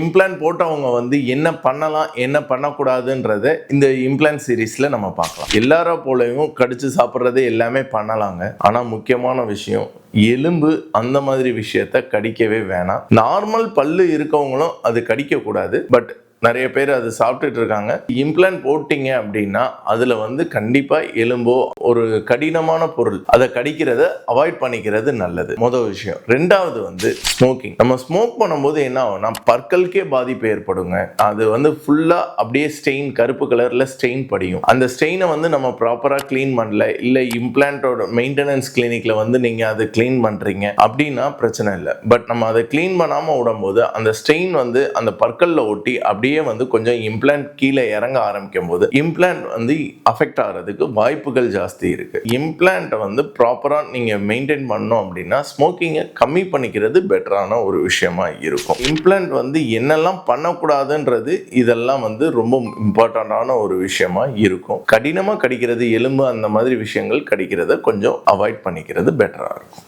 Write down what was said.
Implant போட்டவங்க வந்து என்ன பண்ணலாம் என்ன பண்ணக்கூடாதுன்றத இந்த இம்ப்ளான்ட் சீரீஸ்ல நம்ம பார்க்கலாம். எல்லார போலவும் கடிச்சு சாப்பிட்றது எல்லாமே பண்ணலாங்க. ஆனால் முக்கியமான விஷயம் எலும்பு அந்த மாதிரி விஷயத்த கடிக்கவே வேணாம். நார்மல் பல்லு இருக்கவங்களும் அது கடிக்க கூடாது. பட் நிறைய பேர் அது சாப்பிட்டுட்டு இருக்காங்க. இம்ப்ளான்ட் போட்டிங்க அப்படின்னா அதில் வந்து கண்டிப்பாக எலும்போ ஒரு கடினமான பொருள் அதை கடிக்கிறத அவாய்ட் பண்ணிக்கிறது நல்லது. முதல் விஷயம். ரெண்டாவது வந்து ஸ்மோக்கிங். நம்ம ஸ்மோக் பண்ணும்போது என்ன ஆகும்னா பற்களுக்கே பாதிப்பு ஏற்படுங்க. அது வந்து ஃபுல்லாக அப்படியே ஸ்டெயின் கருப்பு கலரில் ஸ்டெயின் படியும். அந்த ஸ்டெயினை வந்து நம்ம ப்ராப்பராக க்ளீன் பண்ணல, இல்லை இம்ப்ளான்ட்டோட மெயின்டெனன்ஸ் கிளினிக்கில் வந்து நீங்கள் அதை க்ளீன் பண்ணுறீங்க அப்படின்னா பிரச்சனை இல்லை. பட் நம்ம அதை க்ளீன் பண்ணாமல் விடும்போது அந்த ஸ்டெயின் வந்து அந்த பற்களில் ஒட்டி அப்படியே வந்து கொஞ்சம் இம்ப்ளான்ட் கீழே இறங்க ஆரம்பிக்கும் போது இம்ப்ளான்ட் வந்து அஃபெக்ட் ஆகிறதுக்கு வாய்ப்புகள் ஜாஸ்தி இருக்கு. இம்ப்ளான்ட்டை வந்து ப்ராப்பரா நீங்க மெயின்டைன் பண்ணோம் அப்படின்னா ஸ்மோக்கிங்கை கம்மி பண்ணிக்கிறது பெட்டரான ஒரு விஷயமா இருக்கும். இம்ப்ளான்ட் வந்து என்னெல்லாம் பண்ணக்கூடாதுன்றது இதெல்லாம் வந்து ரொம்ப இம்பார்ட்டண்டான ஒரு விஷயமா இருக்கும். கடினமா கடிக்கிறது, எலும்பு அந்த மாதிரி விஷயங்கள் கடிக்கிறத கொஞ்சம் அவாய்ட் பண்ணிக்கிறது பெட்டரா இருக்கும்.